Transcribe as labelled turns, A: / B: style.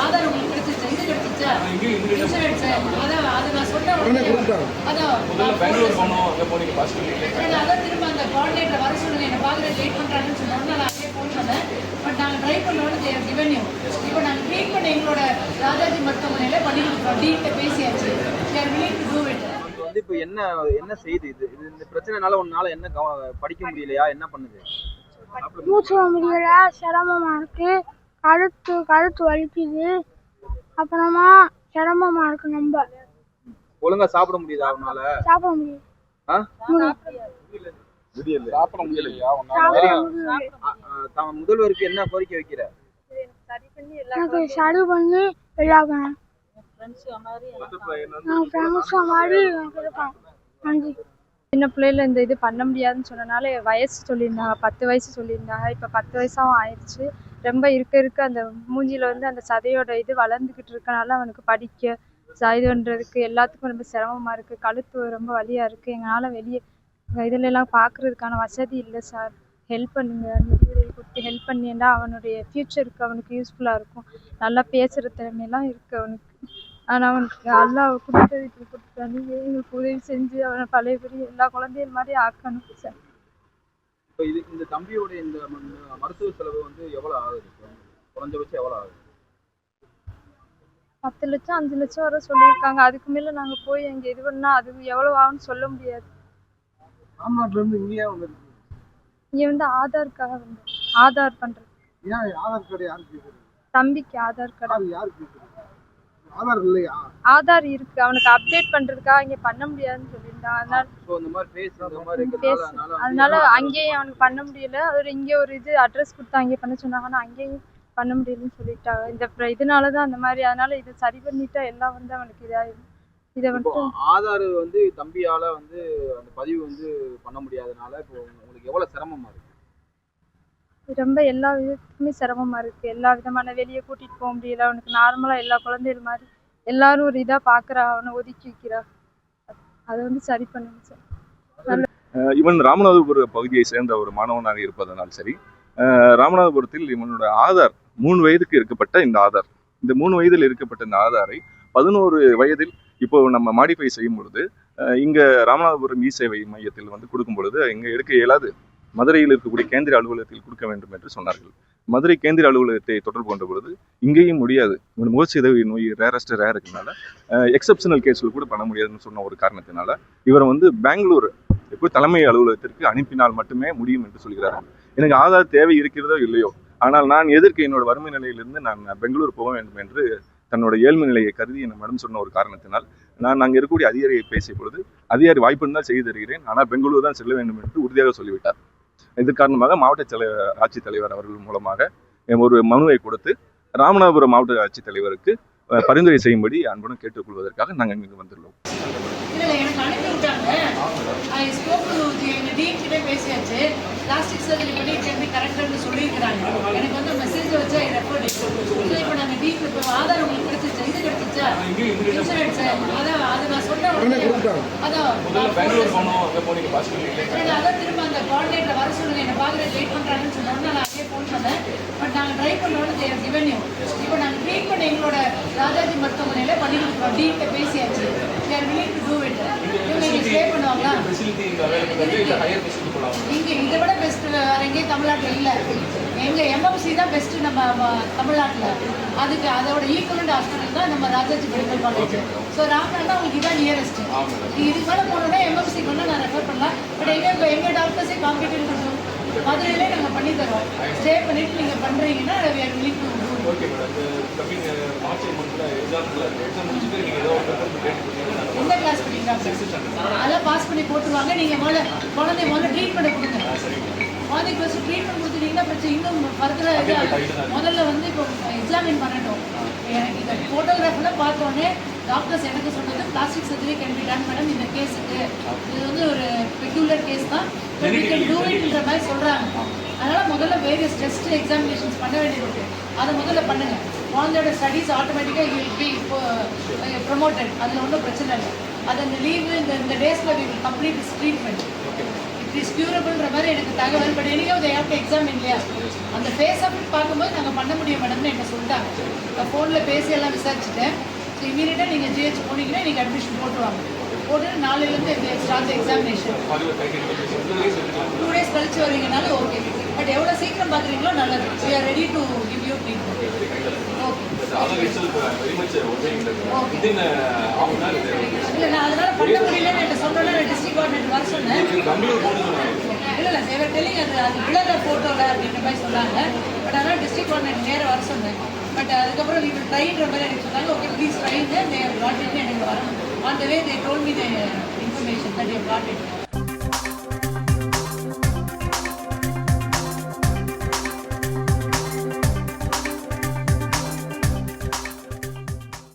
A: ஆதார் உங்களுக்கு கிடைச்சிருச்சா? இது கிடைச்சிருச்சா? இன்சூரன்ஸ் அதை நான் சொன்ன உடனே அதான் திரும்ப அந்த கோஆர்டினேட்டர் வர சொல்லுங்க, என்னை பார்க்குறது லேட் பண்ணுறாங்கன்னு சொன்ன உடனே நான் அப்படியே ஃபோன் பண்ணேன். பட் நாங்கள் ட்ரை பண்ணோன்னு தேர் கிவன் யூ. இப்போ நாங்கள் ட்ரீட் பண்ண எங்களோட ராஜாஜி மருத்துவமனையில் பண்ணி கொடுக்குறோம். டீட்டை பேசியாச்சு. தேர் வில்லிங் டு டூ இட்.
B: வந்து இப்போ என்ன செய்யுது இது இந்த பிரச்சனைனால உன்னால என்ன படிக்க முடியலையா? என்ன பண்ணுது?
C: மூச்சு முடியல, சிரமமா இருக்கு, கழுத்து வலிக்குது, அப்புறமா சிரமமா இருக்கு. நம்ம
B: ஒழுங்கா சாப்பிட முடியுதா? உன்னால
C: சாப்பிட முடியும்.
B: முதல்வருக்கு என்ன கோரிக்கை வைக்கிற?
C: எனக்கு சரி பண்ணி எல்லாக்கணும்.
D: சின்ன பிள்ளையில இந்த இது பண்ண முடியாதுன்னு சொன்னனால வயசு சொல்லியிருந்தாங்க, 10 வயசு சொல்லியிருந்தாங்க. இப்போ 10 வயசாகவும் ஆயிடுச்சு. ரொம்ப இருக்க அந்த மூஞ்சியில் வந்து அந்த சதையோட இது வளர்ந்துக்கிட்டு இருக்கனால அவனுக்கு படிக்க இது பண்ணுறதுக்கு எல்லாத்துக்கும் ரொம்ப சிரமமாக இருக்குது. கழுத்து ரொம்ப வலியாக இருக்குது. எங்களால் வெளியே இதுலலாம் பார்க்குறதுக்கான வசதி இல்லை சார். ஹெல்ப் பண்ணுங்க, நிதி உதவி கொடுத்து ஹெல்ப் பண்ணினா அவனுடைய ஃப்யூச்சருக்கு அவனுக்கு யூஸ்ஃபுல்லாக இருக்கும். நல்லா பேசுகிற திறமையெல்லாம் இருக்குது அவனுக்கு. ஆனால் அவனுக்கு நல்லா கொடுத்தது இப்படி கொடுத்தா நீங்கள் எங்களுக்கு உதவி செஞ்சு அவனை பழையபடி எல்லா குழந்தைகள் மாதிரி ஆக்கணும் சார்.
B: இப்போ இந்த தம்பியோட இந்த மருத்துவ செலவு வந்து எவ்வளோ ஆகுது? குறைஞ்சபட்சம் எவ்வளோ ஆகுது?
D: 10 லட்சம் 5 லட்சம் வரை சொல்லியிருக்காங்க. அதுக்கு மேலே நாங்கள் போய் அங்கே இது பண்ணால் அது எவ்வளோ ஆகும்னு சொல்ல முடியாது.
B: தமிழ்நாட்டிலேருந்து இங்கேயே
D: இங்கே வந்து ஆதாருக்காக வந்து ஆதார் பண்ணுறது.
B: ஆதார் கார்டு யாருக்கு?
D: தம்பிக்கு ஆதார் கார்டு.
B: யாருக்கு ஆதார் இல்லையா?
D: ஆதார் இருக்கு, அவனுக்கு அப்டேட் பண்றதுக்காக இங்க பண்ண முடியாதுன்னு சொல்லியிருந்தான். அதனால அங்கேயும் அவனுக்கு பண்ண முடியல. அதோட இங்க ஒரு இது அட்ரஸ் கொடுத்து அங்கே பண்ண சொன்னாங்கன்னா அங்கேயும் பண்ண முடியலன்னு சொல்லிட்டாங்க. இந்த இதனாலதான் அந்த மாதிரி. அதனால இதை சரி பண்ணிட்டா எல்லாம் வந்து அவனுக்கு இதாயிடும். இதை வந்து
B: ஆதார் வந்து தம்பியால வந்து அந்த பதிவு வந்து பண்ண முடியாதனால இப்போ உங்களுக்கு எவ்வளவு சிரமமா இருக்கு?
D: ரொம்ப எல்லா விதத்துக்குமே சிரமமா இருக்கு. எல்லா விதமான வெளியே கூட்டிட்டு போக முடியல. அவனுக்கு நார்மலா எல்லா குழந்தைகள் மாதிரி எல்லாரும் ஒரு இதா பாக்குறா, அவனை ஒதுக்கி வைக்கிறா. அதை வந்து சரி பண்ணுங்க சார்.
E: இவன் ராமநாதபுரம் பகுதியை சேர்ந்த ஒரு மாணவனாக இருப்பதனால் சரி, ராமநாதபுரத்தில் இவனோட ஆதார் 3 வயதுக்கு இருக்கப்பட்ட இந்த ஆதார், இந்த 3 வயதில் இருக்கப்பட்ட இந்த ஆதாரை 11 வயதில் இப்போ நம்ம மாடிஃபை செய்யும் பொழுது இங்க ராமநாதபுரம் இ சேவை மையத்தில் வந்து கொடுக்கும் பொழுது இங்க எடுக்க இயலாது. மதுரையில் இருக்கக்கூடிய கேந்திர அலுவலகத்தில் கொடுக்க வேண்டும் என்று சொன்னார்கள். மதுரை கேந்திர அலுவலகத்தை தொடர்பு கொண்ட பொழுது இங்கேயும் முடியாது. முகச்சிதவி நோய் ரேருக்குனால எக்ஸப்ஷனல் கேஸில் கூட பண்ண முடியாதுன்னு சொன்ன ஒரு காரணத்தினால இவரை வந்து பெங்களூர் தலைமை அலுவலகத்திற்கு அனுப்பினால் மட்டுமே முடியும் என்று சொல்கிறார்கள். எனக்கு ஆதார் தேவை இருக்கிறதோ இல்லையோ, ஆனால் நான் எதற்கு என்னோட வறுமை நிலையிலிருந்து நான் பெங்களூர் போக வேண்டும் என்று தன்னோட ஏழ்மை நிலையை கருதி என்னிடம் சொன்ன ஒரு காரணத்தினால் நான் அங்கே இருக்கக்கூடிய அதிகாரியை பேசிய பொழுது, அதிகாரி வாய்ப்பு இருந்தால் செய்து தருகிறேன், ஆனால் பெங்களூர் தான் செல்ல வேண்டும் என்று உறுதியாக சொல்லிவிட்டார். இது காரணமாக மாவட்ட ஆட்சித்தலைவர் அவர்கள் மூலமாக ஒரு மனுவை கொடுத்து ராமநாதபுரம் மாவட்ட ஆட்சித்தலைவருக்கு பரிந்துரை செய்யும்படி அன்புடன் கேட்டுக்கொள்வதற்காக நாங்கள் இங்கு வந்துள்ளோம்.
A: பேசியாச்சு, பிளாஸ்டிக் சர்ஜரி பண்ணி கரெக்டாக சொல்லியிருக்கிறாங்க. எனக்கு வந்து மெசேஜ் வச்சா ரெஃபர்ட். இப்போ நாங்கள் டீப் இப்போ ஆதார் உங்களுக்கு கிடைச்சிச்சா? இது கிடைச்சிச்சா? இன்சூரன்ஸ் அதை நான் சொன்ன உடனே அதான் திரும்ப அந்த கோஆர்டினேட்டர் வர சொல்லுங்க, என்னை பார்க்குறது லேட் பண்ணுறாங்கன்னு சொன்ன உடனே நான் அப்படியே ஃபோன் பண்ணேன். பட் நாங்கள் ட்ரை பண்ணோன்னு தேர் கிவன் யூ. இப்போ நாங்கள் ட்ரீட் பண்ண எங்களோட ராஜாஜி மருத்துவமனையில் பண்ணி கொடுக்குறோம். டீட்டை பேசியாச்சு. தேர் வில்லிங் டு டூ இட். இவங்க ஸ்டே பண்ணுவாங்களா? இங்கே இதை விட பெஸ்ட் வேற எங்கேயும் தமிழ்நாட்டில் இல்லை. எங்கள் எம்எம்சி தான் பெஸ்ட்டு நம்ம தமிழ்நாட்டில். அதுக்கு அதோட ஈக்குவலண்ட் ஹாஸ்பிட்டல் தான் நம்ம Rajaji medical college. So Ramnath உங்களுக்கு இதான் நியரஸ்ட். நீங்கள் இதுக்கு மேலே போனோன்னா எம்எம்சிக்கு வந்து நான் ரெஃபர் பண்ணலாம். பட் எங்கள் டாக்டர்ஸே காம்பீட்டன்ட் பண்ணுறோம். மதுரையிலே நாங்கள் பண்ணி தரோம். ஸ்டே பண்ணிட்டு நீங்கள் பண்ணுறீங்கன்னா எந்த கிளாஸ் பண்ணிக்கலாம் அதெல்லாம் பாஸ் பண்ணி போட்டுருவாங்க. நீங்கள் முதல்ல ட்ரீட்மெண்ட் கொடுங்க. குழந்தைக்கு ஃபஸ்ட்டு ட்ரீட்மெண்ட் கொடுத்துட்டீங்கன்னா பிரச்சனை இன்னும் ஃபர்தராக முதல்ல வந்து இப்போ எக்ஸாமின் பண்ணட்டும். எனக்கு இந்த ஃபோட்டோகிராஃபெல்லாம் பார்த்தோன்னே டாக்டர்ஸ் எனக்கு சொன்னது plastic surgery can be done madam இந்த கேஸுக்கு. இது வந்து ஒரு பெக்யூலர் கேஸ் தான், வி கேன் டூ இட்ன்ற மாதிரி சொல்கிறாங்க. அதனால் முதல்ல வேரியஸ் டெஸ்ட் எக்ஸாமினேஷன்ஸ் பண்ண வேண்டியது. அதை முதல்ல பண்ணுங்கள். குழந்தையோட ஸ்டடீஸ் ஆட்டோமேட்டிக்காக யூ வில் பி இப்போ ப்ரொமோட்டட். அதில் ஒன்றும் பிரச்சனை இல்லை. அது அந்த லீவு இந்த டேஸில் we will complete this treatment. It is க்யூரபிள்ன்ற மாதிரி எனக்கு தகவல். பட் எனக்கே they have to examine இல்லையா, அந்த ஃபேஸ் ஆஃப் பார்க்கும்போது நாங்கள் பண்ண முடியும் மேடம்னு என்ன சொல்லிட்டாங்க. நான் ஃபோனில் பேசி எல்லாம் விசாரிச்சுட்டேன். ஸோ இமீடியட்டாக நீங்கள் ஜிஹெச் போனீங்கன்னா நீங்கள் அட்மிஷன் போட்டுருவாங்க. போட்டு நாளையிலேருந்து ஸ்டார்ட் எக்ஸாமினேஷன். 2 days கழிச்சு வரீங்கனாலும் ஓகே. பட் எவ்வளோ சீக்கிரம் பார்க்குறீங்களோ நல்லது. we are ready to give you treatment. Okay இல்லை, நான் அதனால பண்ண முடியலன்னு என்ன சொன்னேன்னா டிஸ்ட்ரிக்ட் கோஆர்டினேட்டர் வர சொன்னேன். இல்லை தேவர் டெல்லிங் அது விழற ஃபோட்டோவில் அப்படின்ற மாதிரி சொன்னாங்க. பட் அதனால் டிஸ்ட்ரிக்ட் கோஆர்டினேட்டர் நேராக வர சொன்னேன். பட் அதுக்கப்புறம் நீங்கள் ட்ரைன்ற மாதிரி எனக்கு சொன்னாங்க. ஓகே ப்ளீஸ் ட்ரைன்னு தேவர் காட் இட் எனக்கு வரணும். On the way they told me the information that you got it.